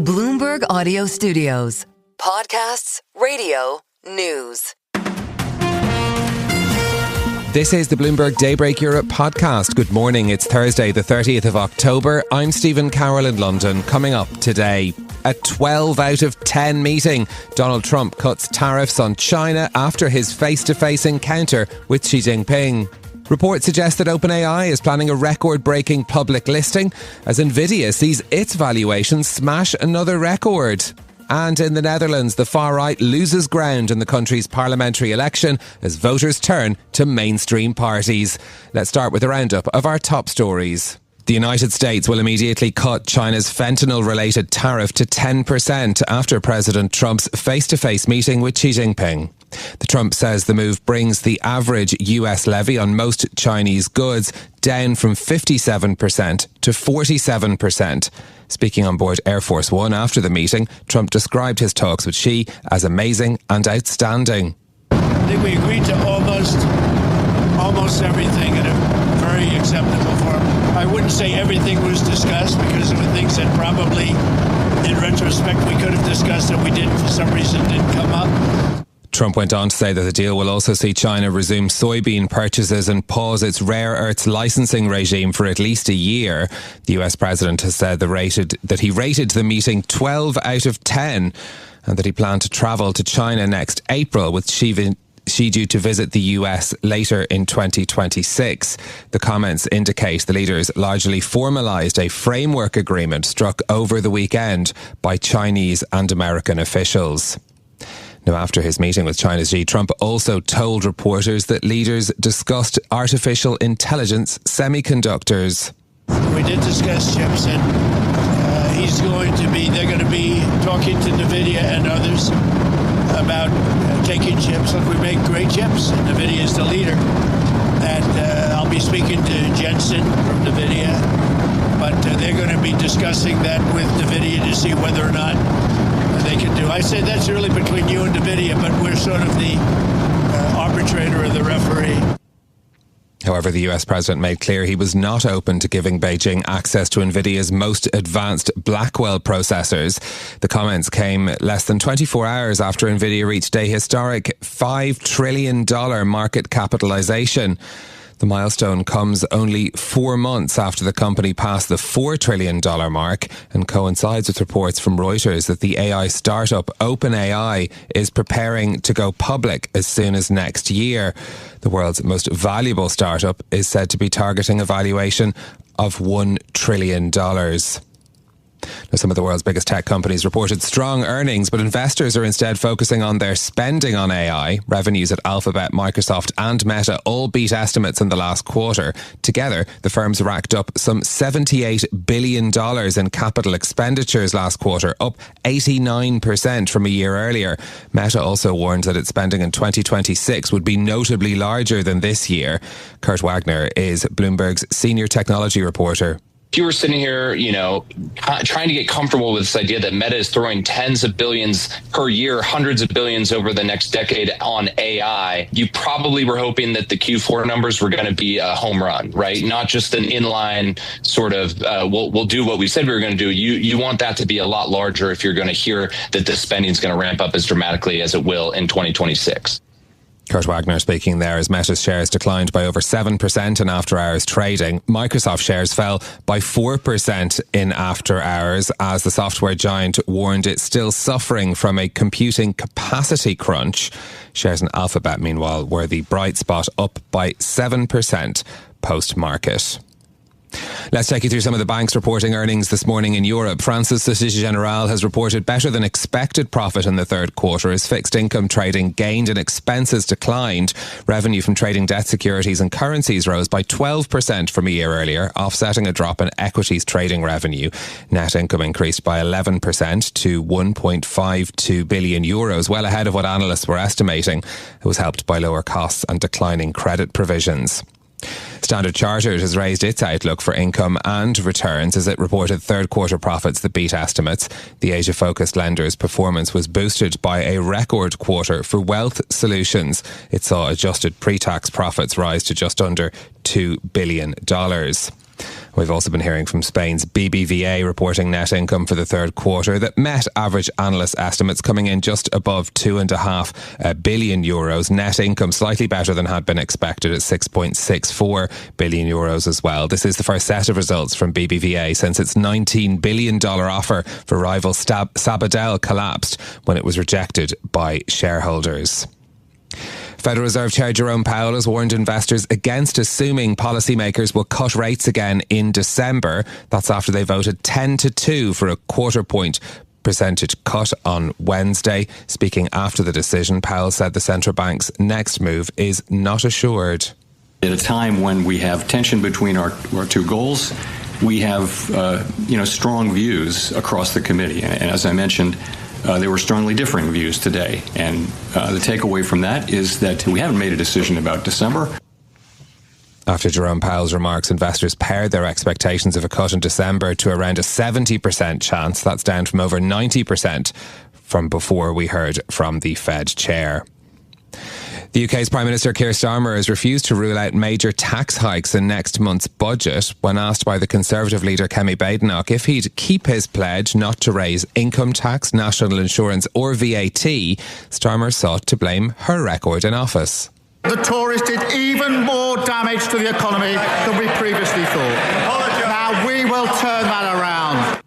Bloomberg Audio Studios. Podcasts, radio, news. This is the Bloomberg Daybreak Europe podcast. Good morning. It's Thursday, the 30th of October. I'm Stephen Carroll in London. Coming up today, a 12 out of 10 meeting. Donald Trump cuts tariffs on China after his face-to-face encounter with Xi Jinping. Reports suggest that OpenAI is planning a record-breaking public listing as Nvidia sees its valuation smash another record. And in the Netherlands, the far-right loses ground in the country's parliamentary election as voters turn to mainstream parties. Let's start with a roundup of our top stories. The United States will immediately cut China's fentanyl-related tariff to 10% after President Trump's face-to-face meeting with Xi Jinping. The Trump says the move brings the average US levy on most Chinese goods down from 57% to 47%. Speaking on board Air Force One after the meeting, Trump described his talks with Xi as amazing and outstanding. I think we agreed to almost everything in a very acceptable form. I wouldn't say everything was discussed because there were things that probably, in retrospect, we could have discussed that we didn't, for some reason, didn't come up. Trump went on to say that the deal will also see China resume soybean purchases and pause its rare earths licensing regime for at least a year. The US president has said that he rated the meeting 12 out of 10 and that he planned to travel to China next April with Xi due to visit the US later in 2026. The comments indicate the leaders largely formalised a framework agreement struck over the weekend by Chinese and American officials. Now, after his meeting with China's Xi, Trump also told reporters that leaders discussed artificial intelligence semiconductors. We did discuss chips, and they're going to be talking to NVIDIA and others about taking chips. Look, we make great chips, and NVIDIA is the leader. And I'll be speaking to Jensen from NVIDIA, but they're going to be discussing that with NVIDIA to see whether or not they can do. I said that's really between you and NVIDIA, but we're sort of the arbitrator or the referee. However, the US president made clear he was not open to giving Beijing access to NVIDIA's most advanced Blackwell processors. The comments came less than 24 hours after NVIDIA reached a historic $5 trillion market capitalization. The milestone comes only 4 months after the company passed the $4 trillion mark and coincides with reports from Reuters that the AI startup OpenAI is preparing to go public as soon as next year. The world's most valuable startup is said to be targeting a valuation of $1 trillion. Now, some of the world's biggest tech companies reported strong earnings, but investors are instead focusing on their spending on AI. Revenues at Alphabet, Microsoft and Meta all beat estimates in the last quarter. Together, the firms racked up some $78 billion in capital expenditures last quarter, up 89% from a year earlier. Meta also warned that its spending in 2026 would be notably larger than this year. Kurt Wagner is Bloomberg's senior technology reporter. If you were sitting here, trying to get comfortable with this idea that Meta is throwing tens of billions per year, hundreds of billions over the next decade on AI, you probably were hoping that the Q4 numbers were going to be a home run, right? Not just an inline sort of, we'll do what we said we were going to do. You want that to be a lot larger if you're going to hear that the spending is going to ramp up as dramatically as it will in 2026. Kurt Wagner speaking there as Meta's shares declined by over 7% in after-hours trading. Microsoft shares fell by 4% in after-hours as the software giant warned it's still suffering from a computing capacity crunch. Shares in Alphabet, meanwhile, were the bright spot, up by 7% post-market. Let's take you through some of the banks reporting earnings this morning in Europe. France's Société Générale has reported better than expected profit in the third quarter as fixed income trading gained and expenses declined. Revenue from trading debt securities and currencies rose by 12% from a year earlier, offsetting a drop in equities trading revenue. Net income increased by 11% to €1.52 billion, well ahead of what analysts were estimating. It was helped by lower costs and declining credit provisions. Standard Chartered has raised its outlook for income and returns as it reported third quarter profits that beat estimates. The Asia-focused lender's performance was boosted by a record quarter for wealth solutions. It saw adjusted pre-tax profits rise to just under $2 billion. We've also been hearing from Spain's BBVA reporting net income for the third quarter that met average analyst estimates, coming in just above €2.5 billion. Net income slightly better than had been expected at €6.64 billion as well. This is the first set of results from BBVA since its $19 billion offer for rival Sabadell collapsed when it was rejected by shareholders. Federal Reserve Chair Jerome Powell has warned investors against assuming policymakers will cut rates again in December. That's after they voted 10-2 for a quarter-point percentage cut on Wednesday. Speaking after the decision, Powell said the central bank's next move is not assured. At a time when we have tension between our two goals, we have strong views across the committee. And as I mentioned, there were strongly differing views today. And the takeaway from that is that we haven't made a decision about December. After Jerome Powell's remarks, investors pared their expectations of a cut in December to around a 70% chance. That's down from over 90% from before we heard from the Fed chair. The UK's Prime Minister Keir Starmer has refused to rule out major tax hikes in next month's budget. When asked by the Conservative leader Kemi Badenoch if he'd keep his pledge not to raise income tax, national insurance or VAT, Starmer sought to blame her record in office. The Tories did even more damage to the economy than we previously thought. Now we will turn that around.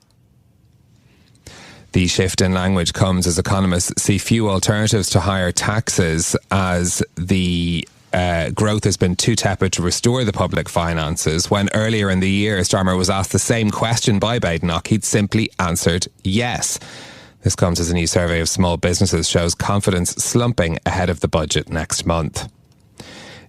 The shift in language comes as economists see few alternatives to higher taxes, as the growth has been too tepid to restore the public finances. When earlier in the year Starmer was asked the same question by Badenoch, he'd simply answered yes. This comes as a new survey of small businesses shows confidence slumping ahead of the budget next month.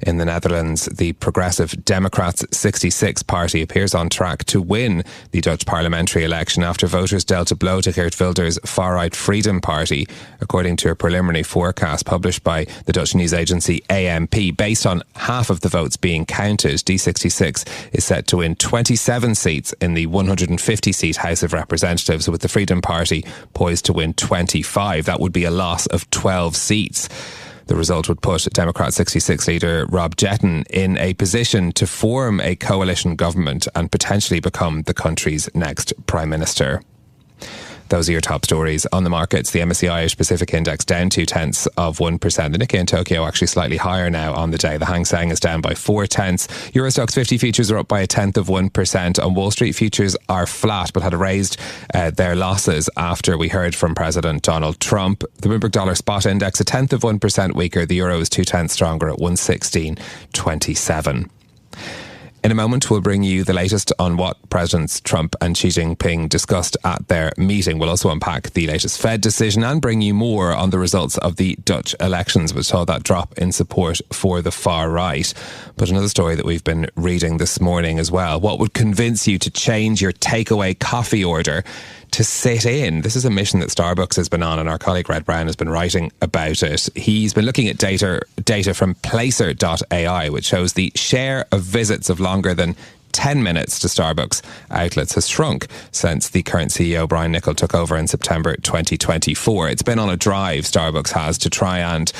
In the Netherlands, the Progressive Democrats 66 party appears on track to win the Dutch parliamentary election after voters dealt a blow to Geert Wilders' far-right Freedom Party, according to a preliminary forecast published by the Dutch news agency AMP. Based on half of the votes being counted, D66 is set to win 27 seats in the 150-seat House of Representatives, with the Freedom Party poised to win 25. That would be a loss of 12 seats. The result would put Democrat 66 leader Rob Jetten in a position to form a coalition government and potentially become the country's next prime minister. Those are your top stories on the markets. The MSCI Asia Pacific Index down 0.2%. The Nikkei in Tokyo actually slightly higher now on the day. The Hang Seng is down by 0.4. Eurostoxx 50 futures are up by 0.1%. On Wall Street, futures are flat but had raised their losses after we heard from President Donald Trump. The Bloomberg Dollar Spot Index 0.1% weaker. The euro is 0.2 stronger at 116.27. In a moment, we'll bring you the latest on what Presidents Trump and Xi Jinping discussed at their meeting. We'll also unpack the latest Fed decision and bring you more on the results of the Dutch elections, which saw that drop in support for the far right. But another story that we've been reading this morning as well. What would convince you to change your takeaway coffee order to sit in? This is a mission that Starbucks has been on, and our colleague Red Brown has been writing about it. He's been looking at data from Placer.ai, which shows the share of visits of longer than 10 minutes to Starbucks outlets has shrunk since the current CEO Brian Niccol took over in September 2024. It's been on a drive, Starbucks has, to try and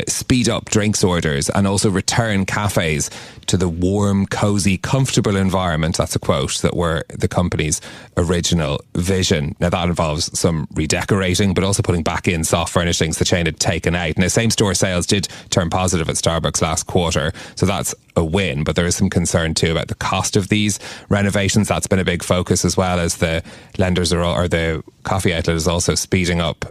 speed up drinks orders and also return cafes to the warm, cosy, comfortable environment, that's a quote, that were the company's original vision. Now that involves some redecorating, but also putting back in soft furnishings the chain had taken out. Now same-store sales did turn positive at Starbucks last quarter, so that's a win, but there is some concern too about the cost of these renovations. That's been a big focus, as well as the lenders or the coffee outlet is also speeding up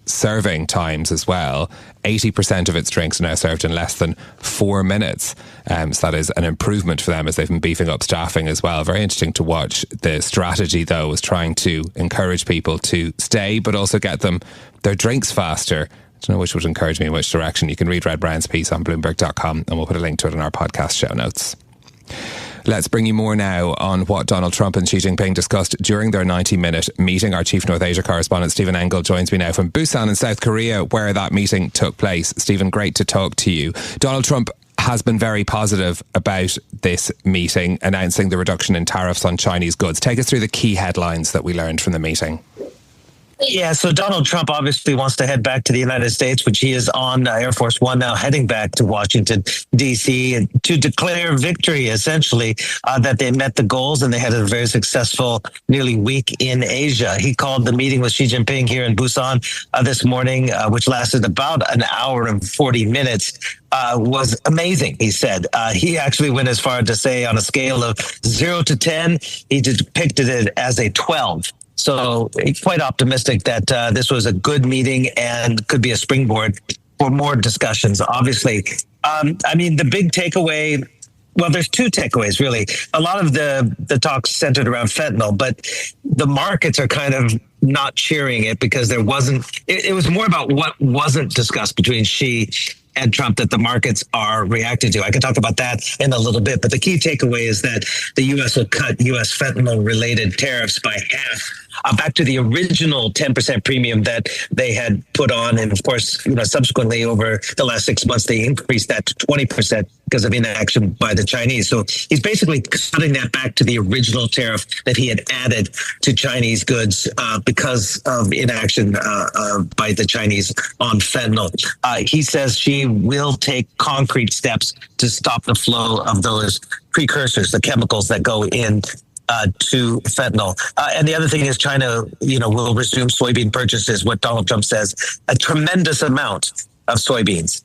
serving times as well. 80% of its drinks are now served in less than 4 minutes. So that is an improvement for them as they've been beefing up staffing as well. Very interesting to watch. The strategy, though, was trying to encourage people to stay, but also get them their drinks faster. I don't know which would encourage me in which direction. You can read Red Brown's piece on Bloomberg.com, and we'll put a link to it in our podcast show notes. Let's bring you more now on what Donald Trump and Xi Jinping discussed during their 90-minute meeting. Our Chief North Asia correspondent Stephen Engel joins me now from Busan in South Korea, where that meeting took place. Stephen, great to talk to you. Donald Trump has been very positive about this meeting, announcing the reduction in tariffs on Chinese goods. Take us through the key headlines that we learned from the meeting. Yeah, so Donald Trump obviously wants to head back to the United States, which he is on Air Force One now, heading back to Washington, D.C., to declare victory, essentially, that they met the goals and they had a very successful nearly week in Asia. He called the meeting with Xi Jinping here in Busan this morning, which lasted about an hour and 40 minutes. Was amazing, he said. He actually went as far to say on a scale of 0 to 10, he depicted it as a 12. So he's quite optimistic that this was a good meeting and could be a springboard for more discussions, obviously. The big takeaway, well, there's two takeaways, really. A lot of the talks centered around fentanyl, but the markets are kind of not cheering it because there wasn't, it was more about what wasn't discussed between Xi and Trump that the markets are reacting to. I can talk about that in a little bit, but the key takeaway is that the U.S. will cut U.S. fentanyl-related tariffs by half, back to the original 10% premium that they had put on. And of course, subsequently over the last 6 months, they increased that to 20% because of inaction by the Chinese. So he's basically cutting that back to the original tariff that he had added to Chinese goods because of inaction by the Chinese on fentanyl. He says she will take concrete steps to stop the flow of those precursors, the chemicals that go in to fentanyl. And the other thing is China, will resume soybean purchases, what Donald Trump says, a tremendous amount of soybeans,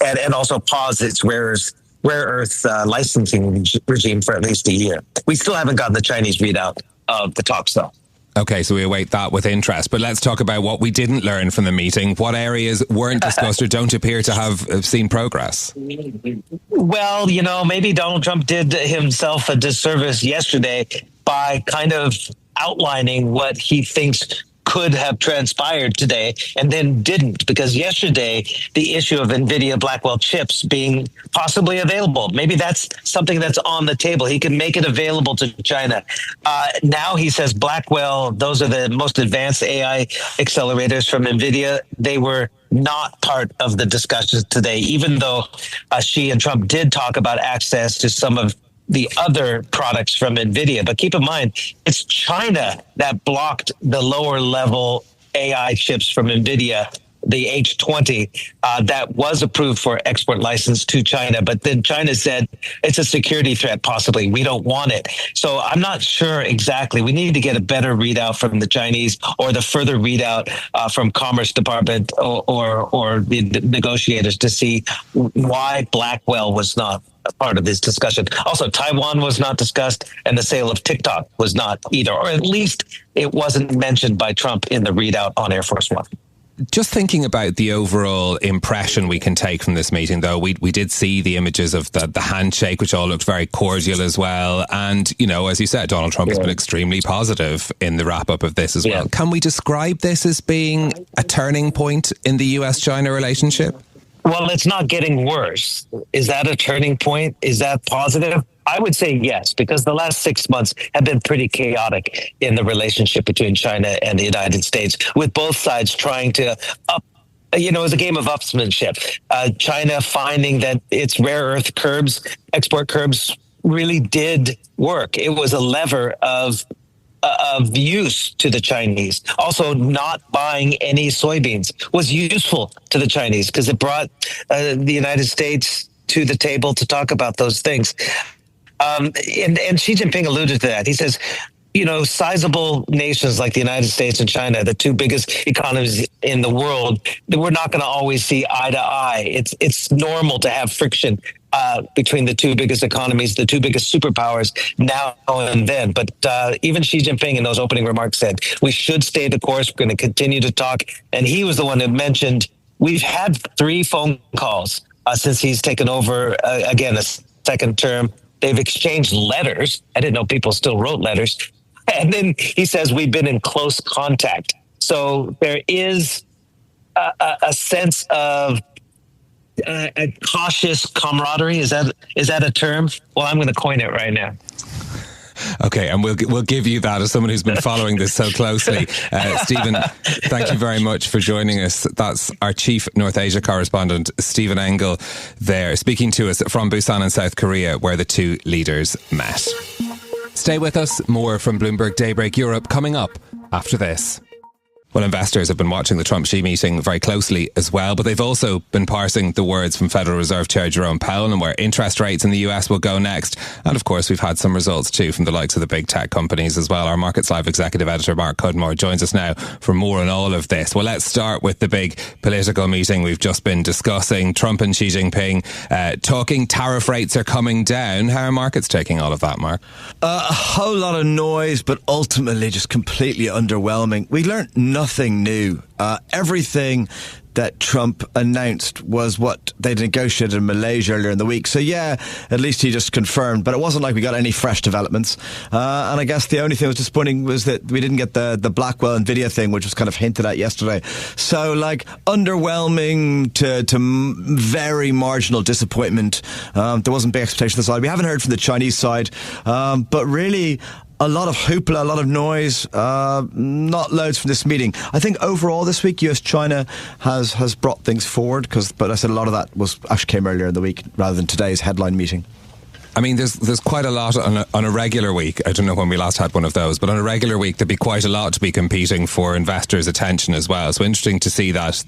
and also pause its rare earth licensing regime for at least a year. We still haven't gotten the Chinese readout of the talks, though. Okay, so we await that with interest. But let's talk about what we didn't learn from the meeting. What areas weren't discussed or don't appear to have seen progress? Well, maybe Donald Trump did himself a disservice yesterday by kind of outlining what he thinks could have transpired today and then didn't, because yesterday the issue of NVIDIA Blackwell chips being possibly available, maybe that's something that's on the table. He can make it available to China. Now he says Blackwell, those are the most advanced AI accelerators from NVIDIA. They were not part of the discussions today, even though Xi and Trump did talk about access to some of the other products from NVIDIA. But keep in mind, it's China that blocked the lower level AI chips from NVIDIA, the H20, that was approved for export license to China. But then China said it's a security threat, possibly. We don't want it. So I'm not sure exactly. We need to get a better readout from the Chinese or the further readout from Commerce Department or the negotiators to see why Blackwell was not a part of this discussion. Also, Taiwan was not discussed, and the sale of TikTok was not either, or at least it wasn't mentioned by Trump in the readout on Air Force One. Just thinking about the overall impression we can take from this meeting, though, we did see the images of the handshake, which all looked very cordial as well. And, as you said, Donald Trump has been extremely positive in the wrap-up of this as well. Can we describe this as being a turning point in the US-China relationship? Well, it's not getting worse. Is that a turning point? Is that positive? I would say yes, because the last 6 months have been pretty chaotic in the relationship between China and the United States, with both sides trying to it was a game of upsmanship. China finding that its rare earth export curbs really did work. It was a lever of use to the Chinese. Also, not buying any soybeans was useful to the Chinese because it brought the United States to the table to talk about those things. And Xi Jinping alluded to that. He says, sizable nations like the United States and China, the two biggest economies in the world, we're not going to always see eye to eye. It's normal to have friction between the two biggest economies, the two biggest superpowers now and then. But even Xi Jinping in those opening remarks said, we should stay the course. We're going to continue to talk. And he was the one who mentioned we've had 3 phone calls since he's taken over, again, a second term. They've exchanged letters. I didn't know people still wrote letters. And then he says we've been in close contact. So there is a sense of a cautious camaraderie. Is that a term? Well, I'm going to coin it right now. Okay, and we'll give you that as someone who's been following this so closely. Stephen, thank you very much for joining us. That's our chief North Asia correspondent, Stephen Engel, there, speaking to us from Busan in South Korea, where the two leaders met. Stay with us. More from Bloomberg Daybreak Europe coming up after this. Well, investors have been watching the Trump-Xi meeting very closely as well, but they've also been parsing the words from Federal Reserve Chair Jerome Powell and where interest rates in the US will go next. And of course, we've had some results too from the likes of the big tech companies as well. Our Markets Live executive editor, Mark Cudmore, joins us now for more on all of this. Well, let's start with the big political meeting we've just been discussing. Trump and Xi Jinping talking tariff rates are coming down. How are markets taking all of that, Mark? A whole lot of noise, but ultimately just completely underwhelming. We learned nothing new. Everything that Trump announced was what they negotiated in Malaysia earlier in the week. So yeah, at least he just confirmed, but it wasn't like we got any fresh developments. And I guess the only thing that was disappointing was that we didn't get the Blackwell Nvidia thing, which was kind of hinted at yesterday. So like underwhelming to very marginal disappointment. There wasn't big expectation on the side. We haven't heard from the Chinese side, but really a lot of hoopla, a lot of noise, not loads from this meeting. I think overall this week, US-China has brought things forward, but I said a lot of that actually came earlier in the week rather than today's headline meeting. I mean, there's quite a lot on a regular week. I don't know when we last had one of those, but on a regular week, there'd be quite a lot to be competing for investors' attention as well. So interesting to see that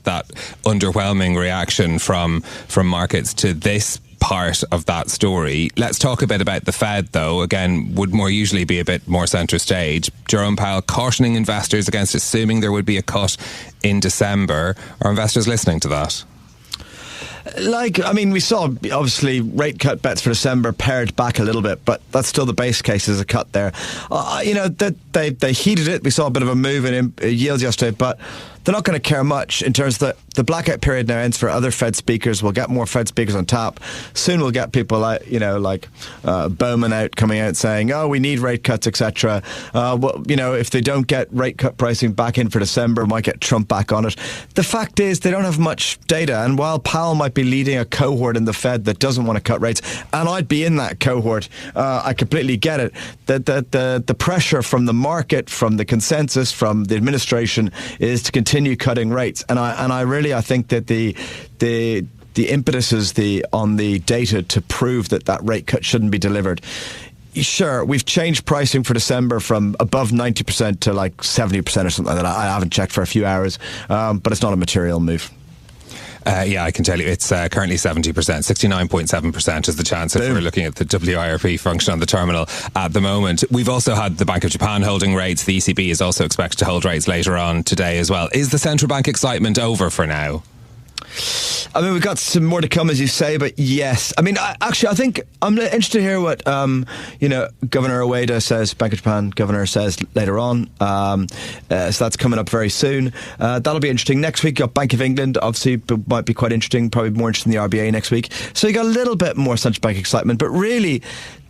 underwhelming reaction from markets to this part of that story. Let's talk a bit about the Fed, though. Again, would more usually be a bit more centre stage. Jerome Powell cautioning investors against assuming there would be a cut in December. Are investors listening to that? We saw obviously rate cut bets for December pared back a little bit, but that's still the base case is a cut there. They heated it. We saw a bit of a move in yields yesterday, but they're not going to care much in terms of the blackout period now ends for other Fed speakers. We'll get more Fed speakers on tap. Soon we'll get people like Bowman coming out saying, oh, we need rate cuts, etc. If they don't get rate cut pricing back in for December, we might get Trump back on it. The fact is they don't have much data. And while Powell might be leading a cohort in the Fed that doesn't want to cut rates, and I'd be in that cohort, I completely get it. The pressure from the market, from the consensus, from the administration is to continue cutting rates, and I think that the impetus is on the data to prove that rate cut shouldn't be delivered. Sure, we've changed pricing for December from above 90% to like 70% or something like that. I haven't checked for a few hours, but it's not a material move. I can tell you it's currently 70%. 69.7% is the chance if we're looking at the WIRP function on the terminal at the moment. We've also had the Bank of Japan holding rates. The ECB is also expected to hold rates later on today as well. Is the central bank excitement over for now? I mean, we've got some more to come, as you say, but yes. I mean, I think I'm interested to hear what, Governor Ueda says, Bank of Japan Governor says later on. So that's coming up very soon. That'll be interesting. Next week, you've got Bank of England, obviously, might be quite interesting, probably more interesting than the RBA next week. So you got a little bit more central bank excitement, but really,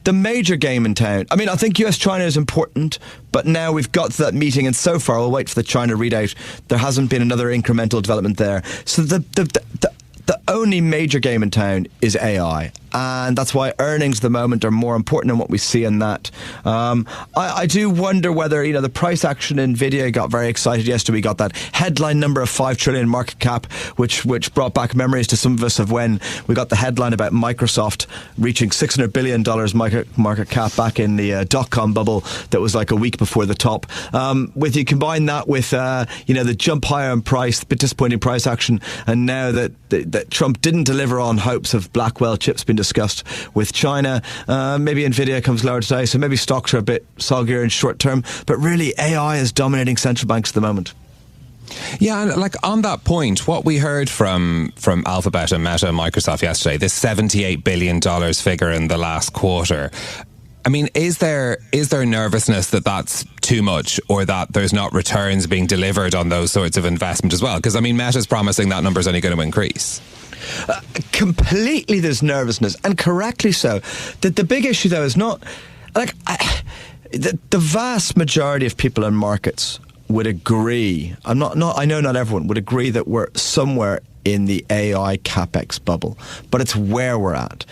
the major game in town. I mean, I think US-China is important, but now we've got to that meeting, and so far, we'll wait for the China readout. There hasn't been another incremental development there. So the only major game in town is AI. And that's why earnings at the moment are more important than what we see in that. I do wonder whether, the price action in Nvidia got very excited yesterday. We got that headline number of 5 trillion market cap, which brought back memories to some of us of when we got the headline about Microsoft reaching $600 billion market cap back in the dot-com bubble that was like a week before the top. You combine that with, the jump higher in price, the disappointing price action, and now that Trump didn't deliver on hopes of Blackwell chips being discussed with China. Maybe Nvidia comes lower today, so maybe stocks are a bit soggier in short term. But really, AI is dominating central banks at the moment. Yeah, and on that point, what we heard from Alphabet and Meta and Microsoft yesterday, this $78 billion figure in the last quarter. I mean, is there nervousness that that's too much, or that there's not returns being delivered on those sorts of investment as well? Because, I mean, Meta's promising that number's only going to increase. Completely there's nervousness, and correctly so. The big issue, though, is not... the vast majority of people in markets would agree, I know not everyone, would agree that we're somewhere in the AI capex bubble, but it's where we're at.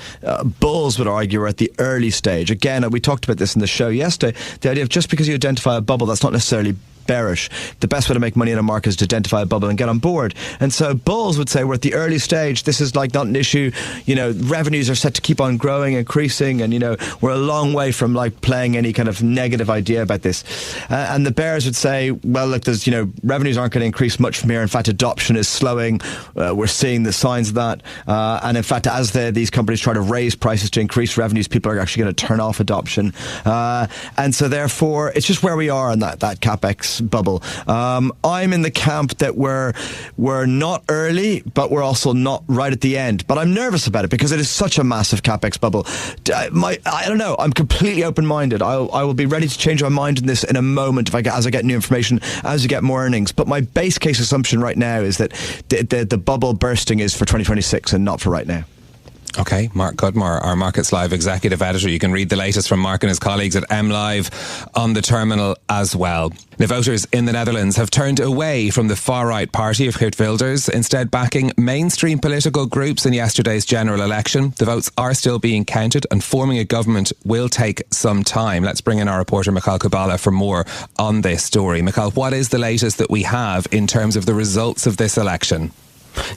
Bulls would argue we're at the early stage. Again, we talked about this in the show yesterday, the idea of just because you identify a bubble, that's not necessarily bearish. The best way to make money in a market is to identify a bubble and get on board. And so bulls would say we're at the early stage. This is like not an issue. Revenues are set to keep on growing, increasing, and we're a long way from like playing any kind of negative idea about this. And the bears would say, well, look, there's revenues aren't going to increase much from here. In fact, adoption is slowing. We're seeing the signs of that. And in fact, as these companies try to raise prices to increase revenues, people are actually going to turn off adoption. And so therefore, it's just where we are in that CapEx bubble. I'm in the camp that we're not early, but we're also not right at the end. But I'm nervous about it because it is such a massive CapEx bubble. I don't know. I'm completely open-minded. I will be ready to change my mind in this in a moment as I get new information, as we get more earnings. But my base case assumption right now is that the bubble bursting is for 2026 and not for right now. Okay, Mark Cudmore, our Markets Live executive editor. You can read the latest from Mark and his colleagues at MLive on the terminal as well. The voters in the Netherlands have turned away from the far-right party of Geert Wilders, instead backing mainstream political groups in yesterday's general election. The votes are still being counted and forming a government will take some time. Let's bring in our reporter Michal Kubala for more on this story. Michal, what is the latest that we have in terms of the results of this election?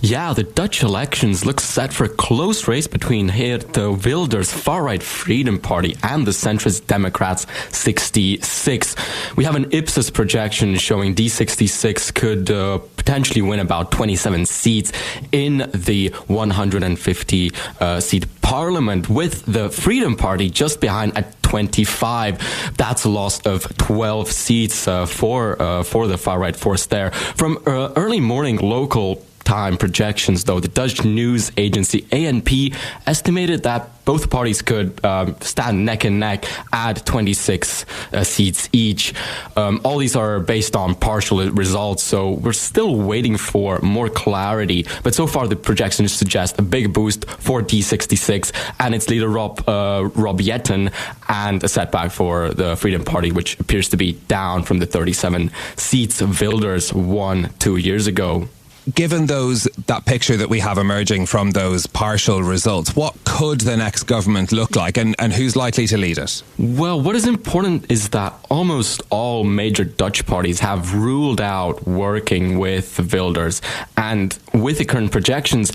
Yeah, the Dutch elections look set for a close race between Geert Wilders' far-right Freedom Party and the centrist Democrats 66. We have an Ipsos projection showing D66 could potentially win about 27 seats in the 150-seat parliament, with the Freedom Party just behind at 25. That's a loss of 12 seats for the far-right force there. From early morning local time projections, though, the Dutch news agency ANP estimated that both parties could stand neck and neck at 26 seats each. All these are based on partial results, so we're still waiting for more clarity. But so far, the projections suggest a big boost for D66 and its leader Rob Jetten, and a setback for the Freedom Party, which appears to be down from the 37 seats Wilders won 2 years ago. Given that picture that we have emerging from those partial results, what could the next government look like, and who's likely to lead it? Well, what is important is that almost all major Dutch parties have ruled out working with Wilders, and with the current projections,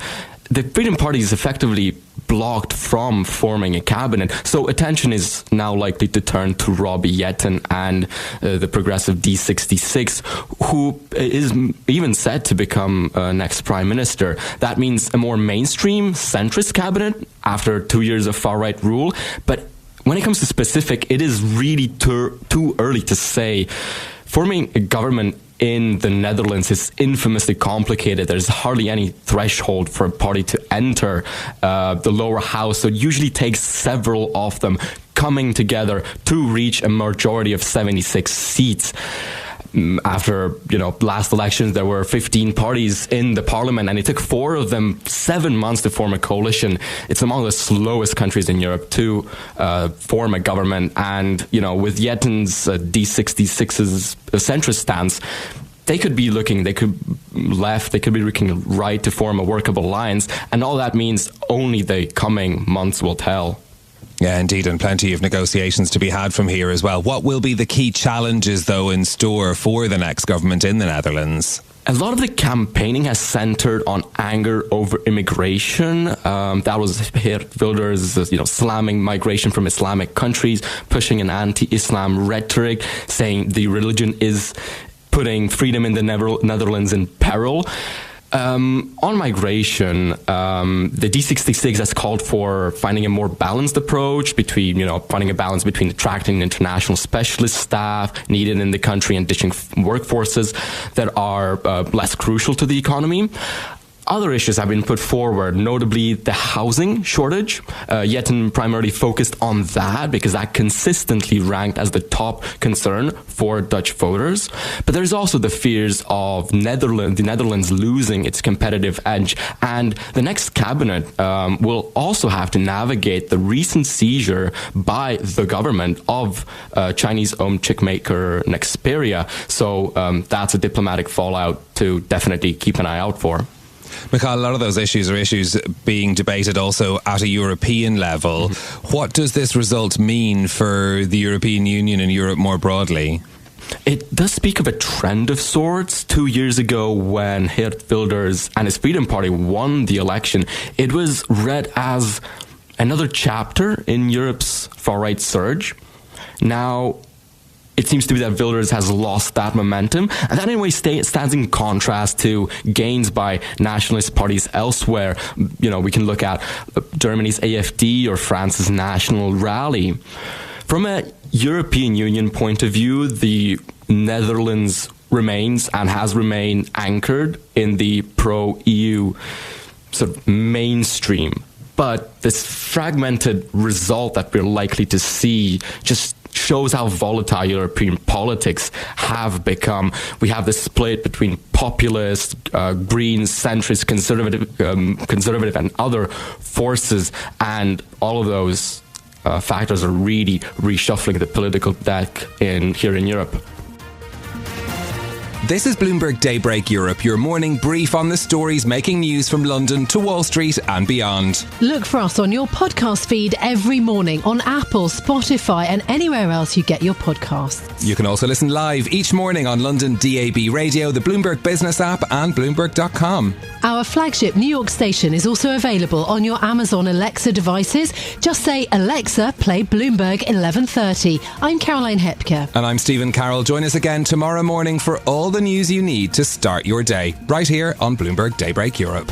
the Freedom Party is effectively blocked from forming a cabinet. So attention is now likely to turn to Rob Jetten and the progressive D66, who is even set to become next prime minister. That means a more mainstream centrist cabinet after 2 years of far-right rule. But when it comes to specific, it is really too early to say. Forming a government in the Netherlands is infamously complicated. There's hardly any threshold for a party to enter the lower house, so it usually takes several of them coming together to reach a majority of 76 seats. After last elections, there were 15 parties in the parliament, and it took 4 of them 7 months to form a coalition. It's among the slowest countries in Europe to form a government. And with Jetten's D66's centrist stance, they could be looking right to form a workable alliance, and all that means only the coming months will tell. Yeah, indeed, and plenty of negotiations to be had from here as well. What will be the key challenges, though, in store for the next government in the Netherlands? A lot of the campaigning has centered on anger over immigration. That was Geert Wilders, slamming migration from Islamic countries, pushing an anti-Islam rhetoric, saying the religion is putting freedom in the Netherlands in peril. On migration, the D66 has called for finding a more balanced approach between, finding a balance between attracting international specialist staff needed in the country and ditching workforces that are less crucial to the economy. Other issues have been put forward, notably the housing shortage. Jetten primarily focused on that because that consistently ranked as the top concern for Dutch voters. But there's also the fears of the Netherlands losing its competitive edge. And the next cabinet will also have to navigate the recent seizure by the government of Chinese-owned chipmaker Nexperia. So that's a diplomatic fallout to definitely keep an eye out for. Michal, a lot of those issues are issues being debated also at a European level. What does this result mean for the European Union and Europe more broadly? It does speak of a trend of sorts. 2 years ago, when Geert Wilders and his Freedom Party won the election, it was read as another chapter in Europe's far-right surge. Now, it seems to be that Wilders has lost that momentum, and that anyway stands in contrast to gains by nationalist parties elsewhere. We can look at Germany's AfD or France's National Rally. From a European Union point of view, the Netherlands remains and has remained anchored in the pro-EU sort of mainstream. But this fragmented result that we're likely to see just shows how volatile European politics have become. We have this split between populist, green, centrist, conservative and other forces, and all of those factors are really reshuffling the political deck here in Europe. This is Bloomberg Daybreak Europe, your morning brief on the stories making news from London to Wall Street and beyond. Look for us on your podcast feed every morning on Apple, Spotify and anywhere else you get your podcasts. You can also listen live each morning on London DAB Radio, the Bloomberg Business app and Bloomberg.com. Our flagship New York station is also available on your Amazon Alexa devices. Just say, Alexa, play Bloomberg 1130. I'm Caroline Hepker. And I'm Stephen Carroll. Join us again tomorrow morning for all the news you need to start your day, right here on Bloomberg Daybreak Europe.